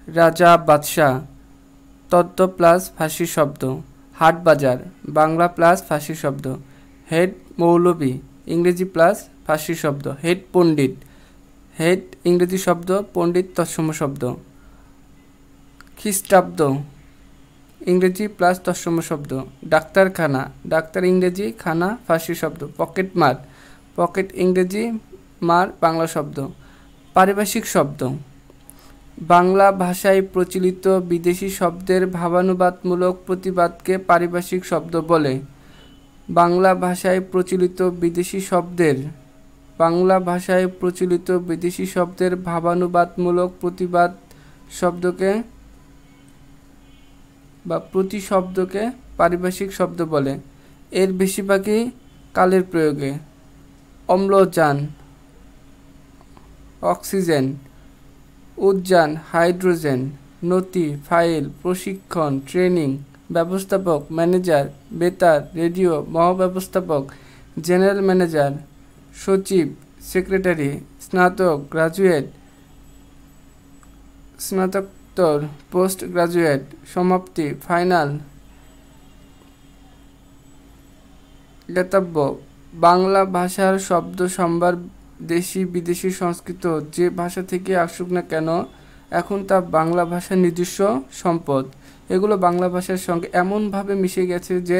রাজা বাদশাহ তত্ত্ব প্লাস ফার্সি শব্দ। হাট বাজার বাংলা প্লাস ফার্সি শব্দ। হেড মৌলবী ইংরেজি প্লাস ফার্সি শব্দ। হেড পণ্ডিত, হেড ইংরেজি শব্দ, পণ্ডিত তৎসম শব্দ। খ্রিস্টাব্দ ইংরেজি প্লাস তৎসম শব্দ। ডাক্তারখানা ডাক্তার ইংরেজি, খানা ফার্সি শব্দ। পকেট মার, পকেট ইংরেজি, মার বাংলা শব্দ। পারিভাষিক শব্দ বাংলা ভাষায় প্রচলিত বিদেশি শব্দের ভাবানুবাদমূলক প্রতিবাদকে পারিভাষিক শব্দ বলে। বাংলা ভাষায় প্রচলিত বিদেশি শব্দের ভাবানুবাদমূলক প্রতিবাদ শব্দকে বা প্রতিশব্দকে পারিভাষিক শব্দ বলে। এর বেশিরভাগই কালের প্রয়োগে। অম্লজান অক্সিজেন, উদ্যান হাইড্রোজেন, নথি ফাইল, প্রশিক্ষণ ট্রেনিং, ব্যবস্থাপক ম্যানেজার, বেতার রেডিও, মহাব্যবস্থাপক জেনারেল ম্যানেজার, সচিব সেক্রেটারি, স্নাতক গ্রাজুয়েট, স্নাতকোত্তর পোস্ট গ্রাজুয়েট, সমাপ্তি ফাইনাল। জ্ঞাতব্য বাংলা ভাষার শব্দ সম্ভার দেশি বিদেশি সংস্কৃত যে ভাষা থেকে আসুক না কেন, এখন তা বাংলা ভাষার নিজস্ব সম্পদ। এগুলো বাংলা ভাষার সঙ্গে এমনভাবে মিশে গেছে যে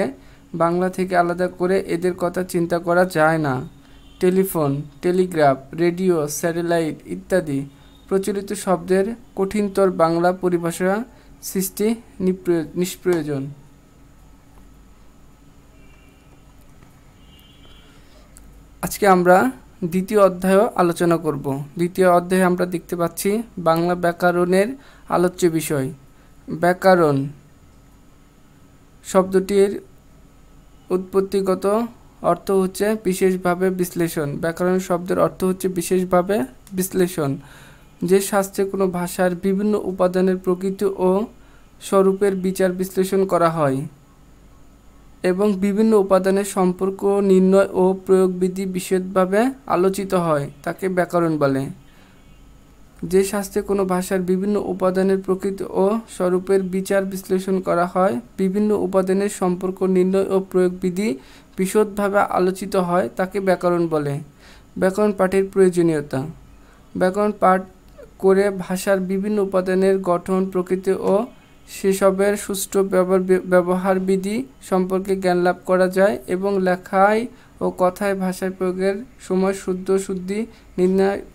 বাংলা থেকে আলাদা করে এদের কথা চিন্তা করা যায় না। টেলিফোন, টেলিগ্রাফ, রেডিও, স্যাটেলাইট ইত্যাদি প্রচলিত শব্দের কঠিনতর বাংলা পরিভাষা সৃষ্টি নিষ্প্রয়োজন। আজকে আমরা দ্বিতীয় অধ্যায় আলোচনা করব। দ্বিতীয় অধ্যায়ে আমরা দেখতে পাচ্ছি বাংলা ব্যাকরণের আলোচ্য বিষয়। ব্যাকরণ শব্দটির উৎপত্তিগত অর্থ হচ্ছে বিশেষভাবে বিশ্লেষণ। ব্যাকরণ শব্দের অর্থ হচ্ছে বিশেষভাবে বিশ্লেষণ। যে শাস্ত্রে কোনো ভাষার বিভিন্ন উপাদানের প্রকৃতি ও স্বরূপের বিচার বিশ্লেষণ করা হয় এবং বিভিন্ন উপাদানের সম্পর্ক নির্ণয় ও প্রয়োগবিধি বিশদভাবে আলোচিত হয় তাকে ব্যাকরণ বলে। যে শাস্ত্রে কোনো ভাষার বিভিন্ন উপাদানের প্রকৃতি ও স্বরূপের বিচার বিশ্লেষণ করা হয়, বিভিন্ন উপাদানের সম্পর্ক নির্ণয় ও প্রয়োগবিধি বিশদভাবে আলোচিত হয় তাকে ব্যাকরণ বলে। ব্যাকরণ পাঠের প্রয়োজনীয়তা। ব্যাকরণ পাঠ করে ভাষার বিভিন্ন উপাদানের গঠন প্রকৃতি ও সেসবের সুষ্ঠু ব্যবহারবিধি সম্পর্কে জ্ঞান লাভ করা যায় এবং লেখায় ও কথায় ভাষায় প্রয়োগের সময় শুদ্ধি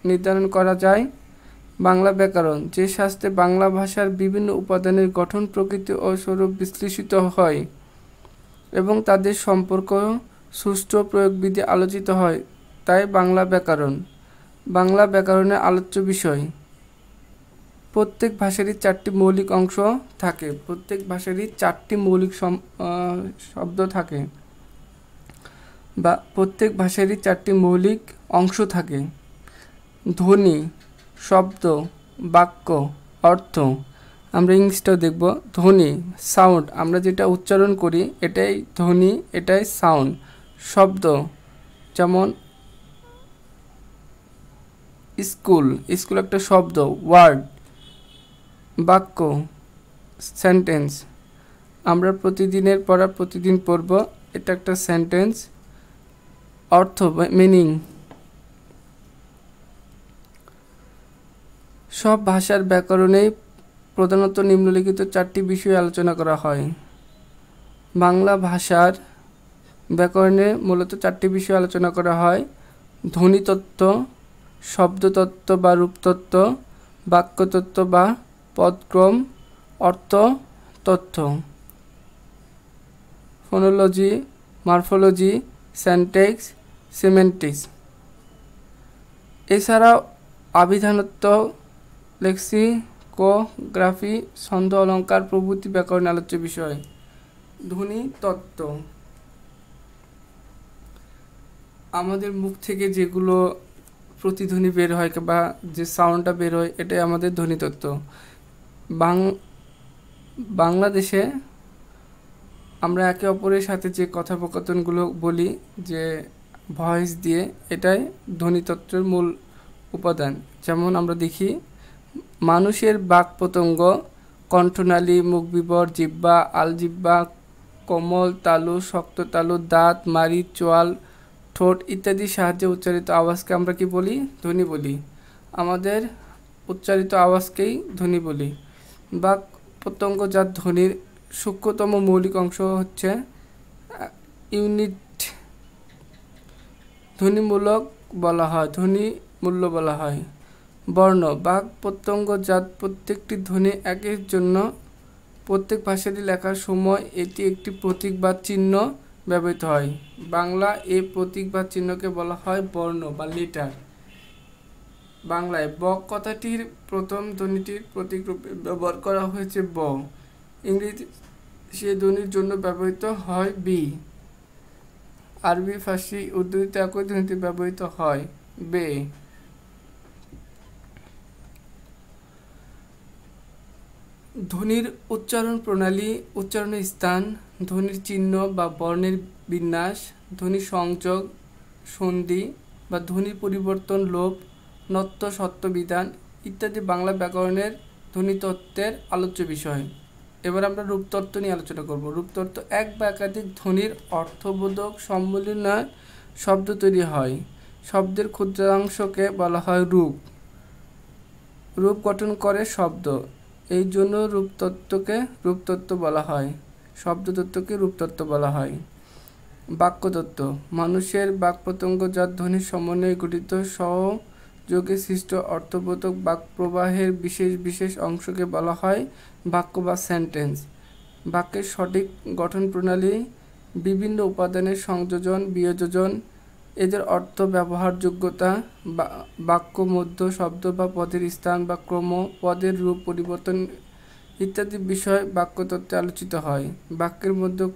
নির্ধারণ করা যায়। বাংলা ব্যাকরণ যে শাস্ত্রে বাংলা ভাষার বিভিন্ন উপাদানের গঠন প্রকৃতি ও স্বরূপ বিশ্লেষিত হয় এবং তাদের সম্পর্ক সুষ্ঠু প্রয়োগবিধি আলোচিত হয় তাই বাংলা ব্যাকরণ। বাংলা ব্যাকরণের আলোচ্য বিষয়। প্রত্যেক ভাষারই চারটি মৌলিক অংশ থাকে। প্রত্যেক ভাষারই চারটি মৌলিক শব্দ থাকে বা প্রত্যেক ভাষারই চারটি মৌলিক অংশ থাকে। ধ্বনি, শব্দ, বাক্য, অর্থ। আমরা ইংলিশটাও দেখব। ধ্বনি সাউন্ড, আমরা যেটা উচ্চারণ করি এটাই ধ্বনি, এটাই সাউন্ড। শব্দ যেমন স্কুল, স্কুল একটা শব্দ, ওয়ার্ড। বাক্য সেন্টেন্স, আমরা প্রতিদিনের পড়া প্রতিদিন পড়ব, এটা একটা সেন্টেন্স। অর্থ মিনিং। সব ভাষার ব্যাকরণেই প্রধানত নিম্নলিখিত চারটি বিষয় আলোচনা করা হয়। বাংলা ভাষার ব্যাকরণে মূলত চারটি বিষয় আলোচনা করা হয়: ধ্বনিতত্ত্ব, শব্দতত্ত্ব বা রূপতত্ত্ব, বাক্যতত্ত্ব বা পদক্রম, অর্থতত্ত্ব। Phonology, morphology, syntax, semantics. এছাড়াও অভিধানতত্ত্ব, লেক্সিকোগ্রাফি, ছন্দ অলঙ্কার প্রভৃতি ব্যাকরণ আলোচ্য বিষয়। ধ্বনিতত্ত্ব আমাদের মুখ থেকে যেগুলো প্রতিধ্বনি বের হয় বা যে সাউন্ডটা বের হয় এটাই আমাদের ধ্বনিতত্ত্ব। বাংলাদেশে আমরা একে অপরের সাথে যে কথোপকথনগুলো বলি যে ভয়েস দিয়ে, এটাই ধ্বনিতত্ত্বের মূল উপাদান। যেমন আমরা দেখি মানুষের বাক পতঙ্গ কণ্ঠনালী, মুখবিবর, জিহ্বা, আলজিহ্বা, কোমল তালু, শক্ত তালু, দাঁত, মাড়ি, চোয়াল, ঠোঁট ইত্যাদির সাহায্যে উচ্চারিত আওয়াজকে আমরা কি বলি? ধ্বনি বলি। আমাদের উচ্চারিত আওয়াজকেই ধ্বনি বলি। বাক পতঙ্গ যার ধ্বনির সূক্ষ্মতম মৌলিক অংশ হচ্ছে ইউনিট ধ্বনিমূলক বলা হয়, ধ্বনি মূল্য বলা হয়। বর্ণ বাক পতঙ্গ জাত প্রত্যেকটি ধ্বনি একের জন্য প্রত্যেক ভাষাটি লেখার সময় এটি একটি প্রতীক বা চিহ্ন ব্যবহৃত হয়। বাংলা এই প্রতীক বা চিহ্নকে বলা হয় বর্ণ বা লিটার। বাংলায় ব কথাটির প্রথম ধ্বনিটির প্রতীক রূপে ব্যবহার করা হয়েছে ব। ইংরেজি সে ধ্বনির জন্য ব্যবহৃত হয় বি। আরবি, ফার্সি, উর্দুতে একই ধ্বনিটি ব্যবহৃত হয় বে। ধ্বনির উচ্চারণ প্রণালী, উচ্চারণের স্থান, ধ্বনির চিহ্ন বা বর্ণের বিন্যাস, ধ্বনি সংযোগ, সন্ধি বা ধ্বনির পরিবর্তন, লোপ, নত্য সত্য বিধান ইত্যাদি বাংলা ব্যাকরণের ধ্বনিতত্ত্বের আলোচ্য বিষয়। এবার আমরা রূপতত্ত্ব নিয়ে আলোচনা করব। রূপতত্ত্ব এক বা একাধিক ধ্বনির অর্থবোধক সম্মিলনে শব্দ তৈরি হয়। শব্দের ক্ষুদ্রাংশকে বলা হয় রূপ। রূপ গঠন করে শব্দ, এই জন্য রূপতত্ত্বকে রূপতত্ত্ব বলা হয়। শব্দতত্ত্বকে রূপতত্ত্ব বলা হয়। বাক্যতত্ত্ব মানুষের বাকপতঙ্গ যার ধ্বনির সমন্বয়ে গঠিত সহযোগে সৃষ্ট অর্থবোধক বাক্যপ্রবাহের বিশেষ বিশেষ অংশকে বলা হয় বাক্য বা সেন্টেন্স। বাক্যের সঠিক গঠন প্রণালী, বিভিন্ন উপাদানের সংযোজন, বিয়োজন, এদের অর্থ, ব্যবহারযোগ্যতা, বাক্য মধ্য, শব্দ বা পদের স্থান বা ক্রম, পদের রূপ পরিবর্তন ইত্যাদি বিষয় বাক্যতত্ত্বে আলোচিত হয়। বাক্যের মধ্যে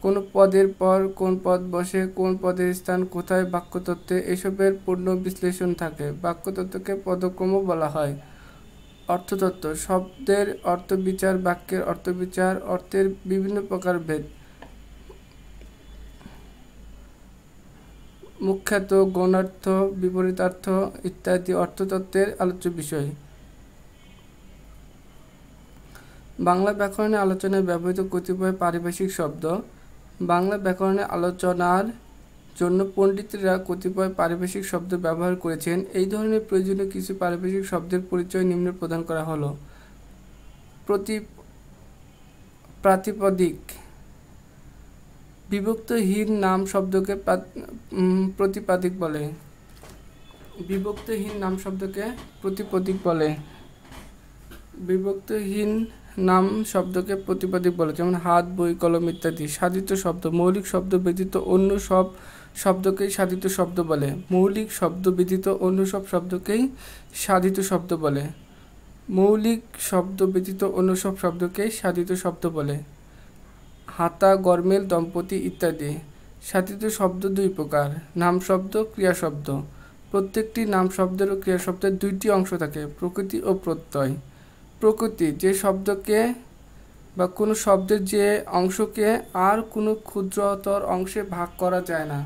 কোন পদের পর কোন পদ বসে, কোন পদের স্থান কোথায় বাক্যতত্ত্বে এসবের পূর্ণ বিশ্লেষণ থাকে। বাক্যতত্ত্বকে পদক্রমও বলা হয়। অর্থতত্ত্ব শব্দের অর্থবিচার, বাক্যের অর্থবিচার, অর্থের বিভিন্ন প্রকার ভেদ, মুখ্যার্থ, গৌণার্থ, বিপরীতার্থ ইত্যাদি অর্থতত্ত্বের আলোচ্য বিষয়। বাংলা ব্যাকরণে আলোচনায় ব্যবহৃত কতিপয় পারিভাষিক শব্দ। বাংলা ব্যাকরণে আলোচনার জন্য পণ্ডিতরা কতিপয় পারিভাষিক শব্দ ব্যবহার করেছেন। এই ধরনের প্রয়োজনীয় কিছু পারিভাষিক শব্দের পরিচয় নিম্নে প্রদান করা হলো। প্রাতিপদিক বিভক্তহীন নাম শব্দকে প্রতিপাদিক বলে। বিভক্তহীন নাম শব্দকে প্রতিপদিক বলে। বিভক্তহীন নাম শব্দকে প্রতিপাদিক বলে, যেমন হাত, বই, কলম ইত্যাদি। সাধিত শব্দ মৌলিক শব্দ ব্যতীত অন্য সব শব্দকেই সাধিত শব্দ বলে। মৌলিক শব্দ ব্যতীত অন্য সব শব্দকেই সাধিত শব্দ বলে। মৌলিক শব্দ ব্যতীত অন্য সব শব্দকেই সাধিত শব্দ বলে। হাতা, গরমেল, দম্পতি ইত্যাদি। সাধিত শব্দ দুই প্রকার, নাম শব্দ, ক্রিয়া শব্দ। প্রত্যেকটি নাম শব্দের ও ক্রিয়া শব্দের দুইটি অংশ থাকে, প্রকৃতি ও প্রত্যয়। প্রকৃতি যে শব্দকে বা কোনো শব্দের যে অংশকে আর কোনো ক্ষুদ্রতর অংশে ভাগ করা যায় না,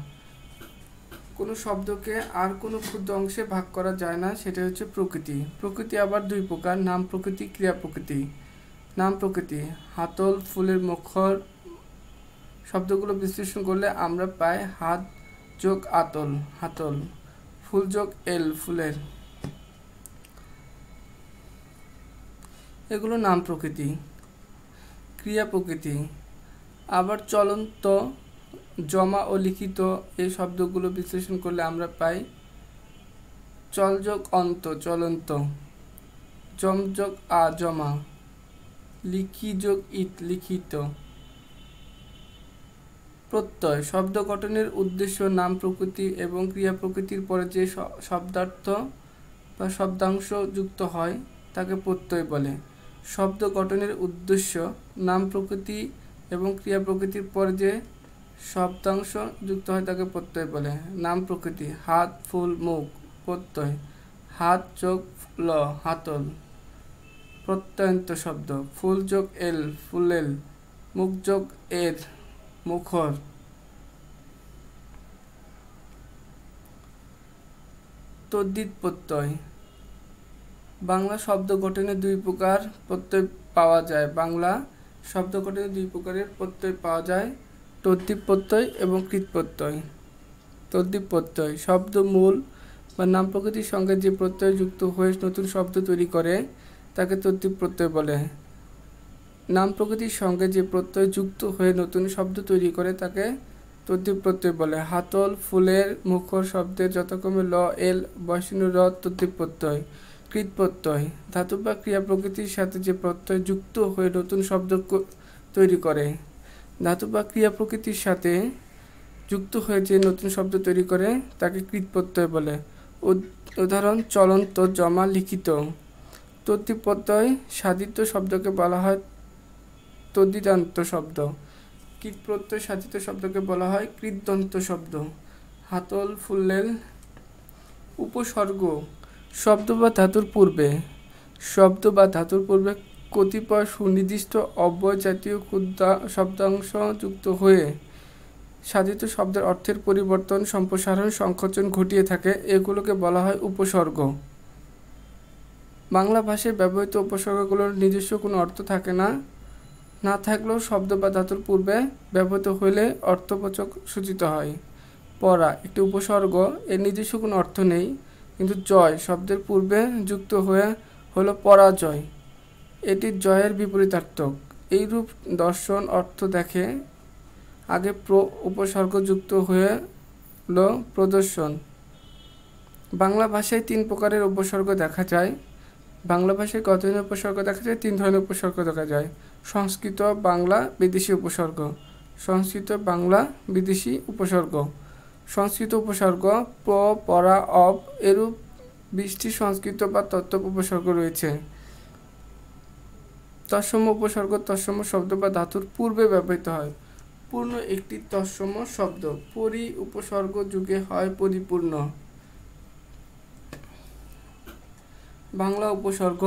কোনো শব্দকে আর কোনো ক্ষুদ্র অংশে ভাগ করা যায় না, সেটা হচ্ছে প্রকৃতি। প্রকৃতি আবার দুই প্রকার, নাম প্রকৃতি, ক্রিয়া প্রকৃতি। নাম প্রকৃতি হাতল, ফুলের মুখর শব্দগুলো বিশ্লেষণ করলে আমরা পাই হাত যোগ আতল, হাতল, ফুল যোগ এল, ফুলের। এগুলো নাম প্রকৃতি। ক্রিয়া প্রকৃতি আবার চলন্ত, জমা ও লিখিত এই শব্দগুলো বিশ্লেষণ করলে আমরা পাই চল যোগ অন্ত, চলন্ত, জম যোগ আ, জমা, লিখি যোগ ইত, লিখিত। প্রত্যয় শব্দ গঠনের উদ্দেশ্য নাম প্রকৃতি এবং ক্রিয়া প্রকৃতির পরে যে শব্দার্থ বা শব্দাংশ যুক্ত হয় তাকে প্রত্যয় বলে। শব্দ গঠনের উদ্দেশ্য নাম প্রকৃতি এবং ক্রিয়া প্রকৃতির পরে যে শব্দাংশ যুক্ত হয় তাকে প্রত্যয় বলে। নাম প্রকৃতি হাত, ফুল, মুখ, প্রত্যয় হাত যোগ ল, হাতল। প্রত্যয়ন্ত শব্দ ফুল যোগ এল, ফুলেল, মুখ যোগ এর, মুখর। তদ্ধিত প্রত্যয় বাংলা শব্দ গঠনে দুই প্রকার প্রত্যয় পাওয়া যায়। বাংলা শব্দ গঠনে দুই প্রকারের প্রত্যয় পাওয়া যায়, তদ্ধিত প্রত্যয় এবং কৃৎ প্রত্যয়। তদ্ধিত প্রত্যয় শব্দ মূল বা নাম প্রকৃতির সঙ্গে যে প্রত্যয় যুক্ত হয়ে নতুন শব্দ তৈরি করে তাকে তদ্ধিত প্রত্যয় বলে। নাম প্রকৃতির সঙ্গে যে প্রত্যয় যুক্ত হয়ে নতুন শব্দ তৈরি করে তাকে তদ্ধিত প্রত্যয় বলে। হাতল, ফুলের, মুখর শব্দের যথাক্রমে ল, এল, বয়সীয় র তদ্ধিত প্রত্যয়। কৃৎ প্রত্যয় ধাতু বা ক্রিয়া প্রকৃতির সাথে যে প্রত্যয় যুক্ত হয়ে নতুন শব্দ তৈরি করে। ধাতু বা ক্রিয়া প্রকৃতির সাথে যুক্ত হয়ে যে নতুন শব্দ তৈরি করে তাকে কৃৎ প্রত্যয় বলে। উদাহরণ চলন্ত, জমা, লিখিত। তদ্ধিত প্রত্যয় সাধিত শব্দকে বলা হয় তদ্ধিতান্ত শব্দ। কৃৎ প্রত্যয় সাধিত শব্দকে বলা হয় কৃদন্ত শব্দ। হাতল, ফুলের। উপসর্গ শব্দ বা ধাতুর পূর্বে কতিপয় সুনির্দিষ্ট অব্যয় জাতীয় শব্দাংশ যুক্ত হয়ে সাধিত শব্দের অর্থের পরিবর্তন, সম্প্রসারণ, সংকোচন ঘটিয়ে থাকে, এগুলোকে বলা হয় উপসর্গ। বাংলা ভাষায় ব্যবহৃত উপসর্গগুলোর নিজস্ব কোনো অর্থ থাকে না, না থাকলেও শব্দ বা ধাতুর পূর্বে ব্যবহৃত হইলে অর্থবোচক সূচিত হয়। পরা একটি উপসর্গ, এর নিজস্ব কোনো অর্থ নেই, কিন্তু জয় শব্দের পূর্বে যুক্ত হয়ে হলো পরাজয়, এটি জয়ের বিপরীতার্থক। এইরূপ দর্শন অর্থ দেখে আগে উপসর্গ যুক্ত হয়ে হলো প্রদর্শন। বাংলা ভাষায় তিন প্রকারের উপসর্গ দেখা যায়। বাংলা ভাষায় কত ধরনের উপসর্গ দেখা যায়? তিন ধরনের উপসর্গ দেখা যায়। সংস্কৃত, বাংলা, বিদেশি উপসর্গ। সংস্কৃত, বাংলা, বিদেশি উপসর্গ। সংস্কৃত উপসর্গ পরা, অব এরূপ 20টি সংস্কৃত বা তত্ত্ব উপসর্গ রয়েছে। তৎসম উপসর্গ তৎসম শব্দ বা ধাতুর পূর্বে ব্যবহৃত হয়। পূর্ণ একটি তৎসম শব্দ পরি উপসর্গ যুগে হয় পরিপূর্ণ। বাংলা উপসর্গ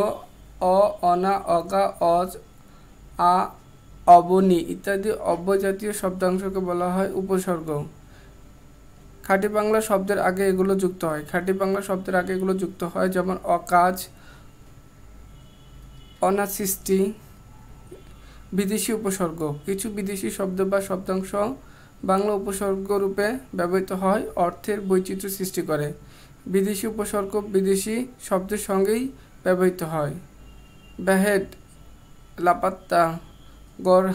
অ, অনা, অগা, অজ, আ, অবনি ইত্যাদি অব্যয়জাতীয় শব্দাংশকে বলা হয় উপসর্গ। খাঁটি বাংলা শব্দের আগে এগুলো যুক্ত হয়, যেমন অকাজ, অনাসৃষ্টি। বিদেশি উপসর্গ কিছু বিদেশি শব্দ বা শব্দাংশ বাংলা উপসর্গ রূপে ব্যবহৃত হয়, অর্থের বৈচিত্র্য সৃষ্টি করে। বিদেশি উপসর্গ বিদেশি শব্দের সঙ্গেই ব্যবহৃত হয়। ব্যাহেড, লাপাত্তা, গড়,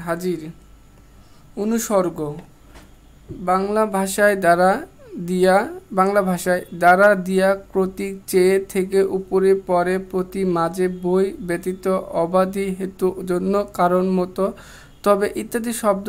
হাজির। অনুসর্গ বাংলা ভাষায় দ্বারা দিয়া কর্তৃক, চেয়ে, থেকে, উপরে, পরে, প্রতি, মাঝে, বই, ব্যতীত, অবাধি, হেতু, জন্য, কারণ, মতো, তবে ইত্যাদি শব্দ